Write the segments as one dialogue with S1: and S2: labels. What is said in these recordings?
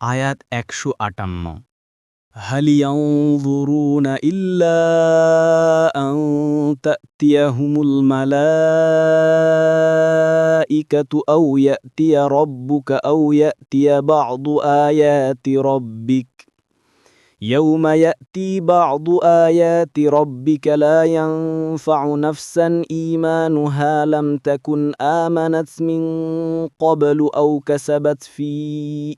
S1: আয়াত ১৫৮ هل ينظرون إلا أن تأتيهم الملائكة أو يأتي ربك أو يأتي بعض آيات ربك يوم يأتي بعض آيات ربك لا ينفع نفسا إيمانها لم تكن آمنت من قبل أو كسبت في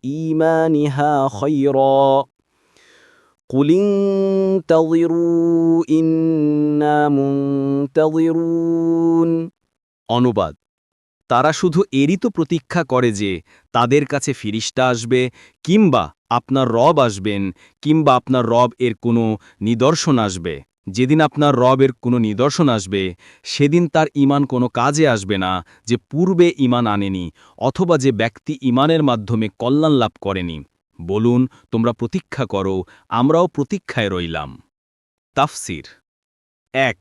S1: إيمانها خيرا قل انتظروا إنا منتظرون। অনুবাদ, তারা শুধু এরই তো প্রতীক্ষা করে যে তাদের কাছে ফিরিস্তা আসবে, কিংবা আপনার রব আসবেন, কিংবা আপনার রব এর কোনো নিদর্শন আসবে। যেদিন আপনার রবের কোনো নিদর্শন আসবে, সেদিন তার ঈমান কোনো কাজে আসবে না যে পূর্বে ঈমান আনেনি, অথবা যে ব্যক্তি ঈমানের মাধ্যমে কল্যাণ লাভ করেনি। বলুন, তোমরা প্রতীক্ষা করো, আমরাও প্রতীক্ষায় রইলাম। তাফসির ১।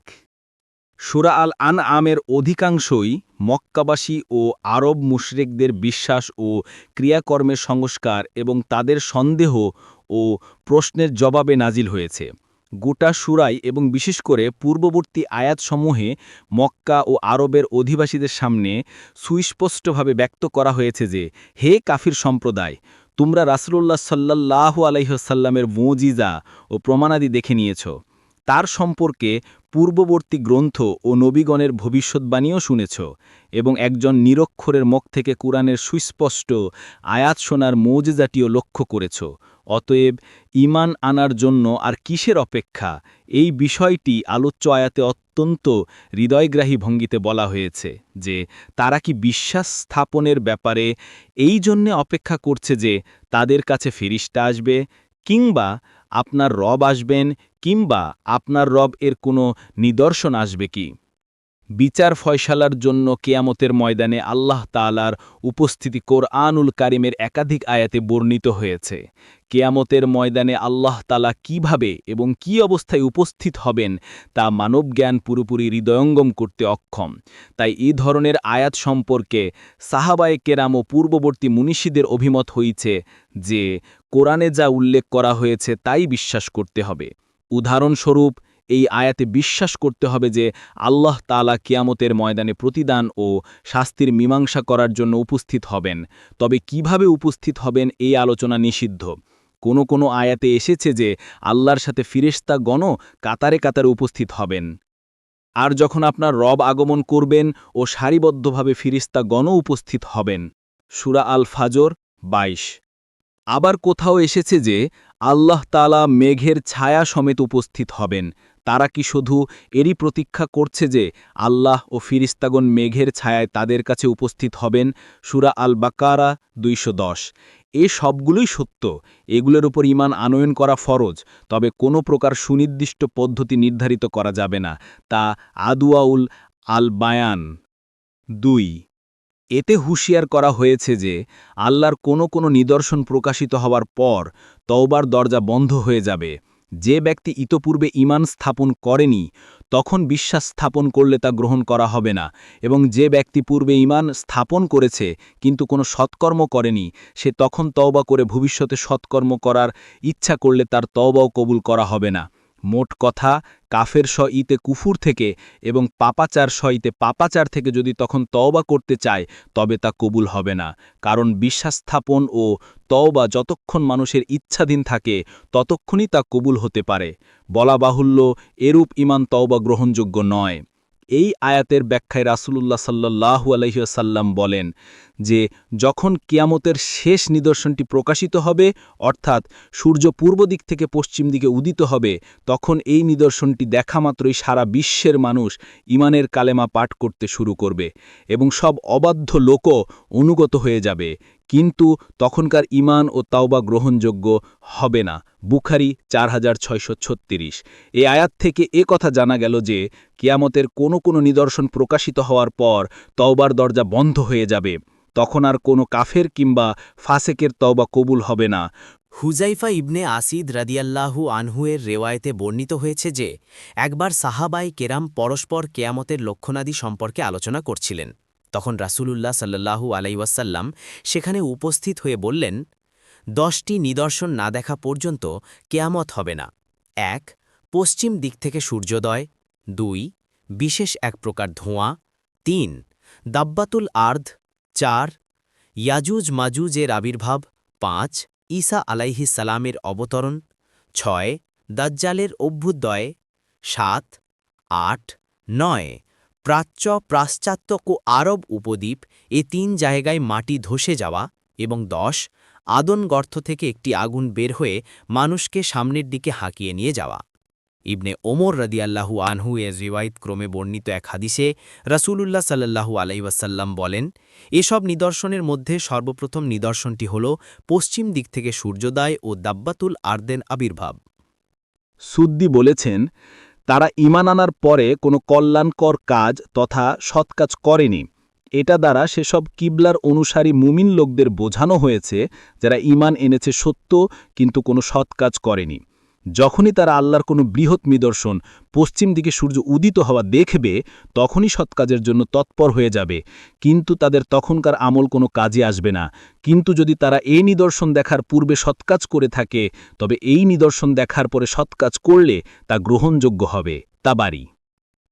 S1: সূরা আল আনআমের অধিকাংশই মক্কাবাসী ও আরব মুশরিকদের বিশ্বাস ও ক্রিয়াকর্মের সংস্কার এবং তাদের সন্দেহ ও প্রশ্নের জবাবে নাজিল হয়েছে। গোটা সূরায় এবং বিশেষ করে পূর্ববর্তী আয়াতসমূহে মক্কা ও আরবের অধিবাসীদের সামনে সুস্পষ্টভাবে ব্যক্ত করা হয়েছে যে, হে কাফির সম্প্রদায়, তোমরা রাসূলুল্লাহ সাল্লাল্লাহু আলাইহি ওয়াসাল্লামের মুজিজা ও প্রমাণাদি দেখে নিয়েছ। তার সম্পর্কে পূর্ববর্তী গ্রন্থ ও নবীগণের ভবিষ্যৎবাণীও শুনেছ এবং একজন নিরক্ষরের মুখ থেকে কুরআনের সুস্পষ্ট আয়াত শোনার মুজিজাটিও লক্ষ্য করেছ। অতএব ঈমান আনার জন্য আর কিসের অপেক্ষা? এই বিষয়টি আলোচ্য আয়াতে অত্যন্ত হৃদয়গ্রাহী ভঙ্গিতে বলা হয়েছে যে তারা কি বিশ্বাস স্থাপনের ব্যাপারে এই জন্যে অপেক্ষা করছে যে তাদের কাছে ফিরিস্তা আসবে, কিংবা আপনার রব আসবেন, কিংবা আপনার রব এর কোনো নিদর্শন আসবে কি? বিচার ফয়সালার জন্য কিয়ামতের ময়দানে আল্লাহ তাআলার উপস্থিতি কোরআনুল কারিমের একাধিক আয়াতে বর্ণিত হয়েছে। কিয়ামতের ময়দানে আল্লাহ তাআলা কিভাবে এবং কি অবস্থায় উপস্থিত হবেন তা মানবজ্ঞান পুরোপুরি হৃদয়ঙ্গম করতে অক্ষম। তাই এই ধরনের আয়াত সম্পর্কে সাহাবায়ে কেরাম ও পূর্ববর্তী মুনিশিদের অভিমত হয়েছে যে কোরআনে যা উল্লেখ করা হয়েছে তাই বিশ্বাস করতে হবে। উদাহরণস্বরূপ, এই আয়াতে বিশ্বাস করতে হবে যে আল্লাহ তাআলা কিয়ামতের ময়দানে প্রতিদান ও শাস্তির মীমাংসা করার জন্য উপস্থিত হবেন। তবে কিভাবে উপস্থিত হবেন এই আলোচনা নিষিদ্ধ। কোনো আয়াতে এসেছে যে আল্লাহর সাথে ফিরেশতাগণও কাতারে কাতারে উপস্থিত হবেন। আর যখন আপনার রব আগমন করবেন ও সারিবদ্ধভাবে ফিরেশতাগণও উপস্থিত হবেন। সূরা আল ফাজর ২২। আবার কোথাও এসেছে যে আল্লাহ তাআলা মেঘের ছায়া সমেত উপস্থিত হবেন। তারা কি শুধু এরই প্রতীক্ষা করছে যে আল্লাহ ও ফিরিস্তাগণ মেঘের ছায়ায় তাদের কাছে উপস্থিত হবেন? সূরা আল বাকারা ২১০। এ সবগুলোই সত্য, এগুলোর উপর ঈমান আনয়ন করা ফরজ, তবে কোনো প্রকার সুনির্দিষ্ট পদ্ধতি নির্ধারিত করা যাবে না। তা আদওয়াউল আল বায়ান ২। এতে হুঁশিয়ার করা হয়েছে যে আল্লাহর কোনো নিদর্শন প্রকাশিত হওয়ার পর তওবার দরজা বন্ধ হয়ে যাবে। যে ব্যক্তি ইতপূর্বে ঈমান স্থাপন করেনি তখন বিশ্বাস স্থাপন করলে তা গ্রহণ করা হবে না, এবং যে ব্যক্তি পূর্বে ঈমান স্থাপন করেছে কিন্তু কোনো সৎকর্ম করেনি, সে তখন তওবা করে ভবিষ্যতে সৎকর্ম করার ইচ্ছা করলে তার তওবাও কবুল করা হবে না। মোট কথা, কাফের ইতে কুফুর থেকে এবং পাপাচার ইতে পাপাচার থেকে যদি তখন তওবা করতে চায় তবে তা কবুল হবে না, কারণ বিশ্বাস স্থাপন ও তওবা যতক্ষণ মানুষের ইচ্ছাধীন থাকে ততক্ষণই তা কবুল হতে পারে। বলা বাহুল্য, এরূপ ঈমান তওবা গ্রহণযোগ্য নয়। এই আয়াতের ব্যাখ্যায় রাসূলুল্লাহ সাল্লাল্লাহু আলাইহি ওয়াসাল্লাম বলেন যে যখন কিয়ামতের শেষ নিদর্শনটি প্রকাশিত হবে, অর্থাৎ সূর্য পূর্ব দিক থেকে পশ্চিম দিকে উদিত হবে, তখন এই নিদর্শনটি দেখামাত্রই সারা বিশ্বের মানুষ ঈমানের কালেমা পাঠ করতে শুরু করবে এবং সব অবাধ্য লোকও অনুগত হয়ে যাবে, কিন্তু তখনকার ঈমান ও তাওবা গ্রহণযোগ্য হবে না। বুখারী ৪৬৩৬। এই আয়াত থেকে এ কথা জানা গেল যে কিয়ামতের কোনো নিদর্শন প্রকাশিত হওয়ার পর তওবার দরজা বন্ধ হয়ে যাবে। তখন আর কোনো কাফের কিংবা ফাসেকের তওবা কবুল হবে না।
S2: হুজাইফা ইবনে আসিদ রাদিয়াল্লাহু আনহু-এর রেওয়ায়েতে বর্ণিত হয়েছে যে একবার সাহাবায়ে কেরাম পরস্পর কেয়ামতের লক্ষণাদি সম্পর্কে আলোচনা করছিলেন। তখন রাসূলুল্লাহ সাল্লাল্লাহু আলাইহি ওয়াসাল্লাম সেখানে উপস্থিত হয়ে বললেন, 10টি নিদর্শন না দেখা পর্যন্ত কেয়ামত হবে না। 1. পশ্চিম দিক থেকে সূর্যোদয়। 2. বিশেষ এক প্রকার ধোঁয়া। 3. দাব্বাতুল আর্দ। 4. ইয়াজুজ মাজুজের আবির্ভাব। 5. ঈসা আলাইহিস সালামের অবতরণ। 6. দাজ্জালের অভ্যুদয়। 7. 8. 9. প্রাচ্য, পাশ্চাত্য ও আরব উপদ্বীপ এ 3 জায়গায় মাটি ধসে যাওয়া। এবং 10. আদন গর্ত থেকে একটি আগুন বের হয়ে মানুষকে সামনের দিকে হাঁকিয়ে নিয়ে যাওয়া। ইবনে ওমর রাদিয়াল্লাহু আনহু এর রিওয়ায়েত ক্রমে বর্ণিত এক হাদিসে রাসূলুল্লাহ সাল্লাল্লাহু আলাইহি ওয়াসাল্লাম বলেন, এসব নিদর্শনের মধ্যে সর্বপ্রথম নিদর্শনটি হল পশ্চিম দিক থেকে সূর্যোদয় ও দাব্বাতুল আর্দের আবির্ভাব।
S1: সুদ্দি বলেছেন, তারা ঈমান আনার পরে কোনো কল্যাণকর কাজ তথা সৎ কাজ করেনি। এটা দ্বারা সেসব কিবলার অনুসারী মুমিন লোকদের বোঝানো হয়েছে যারা ঈমান এনেছে সত্য কিন্তু কোনো সৎ কাজ করেনি। যখনই তারা আল্লাহর কোনো বৃহৎ নিদর্শন পশ্চিম দিকে সূর্য উদিত হওয়া দেখবে তখনই সৎ কাজের জন্য তৎপর হয়ে যাবে, কিন্তু তাদের তখনকার আমল কোনো কাজে আসবে না। কিন্তু যদি তারা এই নিদর্শন দেখার পূর্বে সৎকাজ করে থাকে তবে এই নিদর্শন দেখার পরে সৎকাজ করলে তা গ্রহণযোগ্য হবে। তাবারি।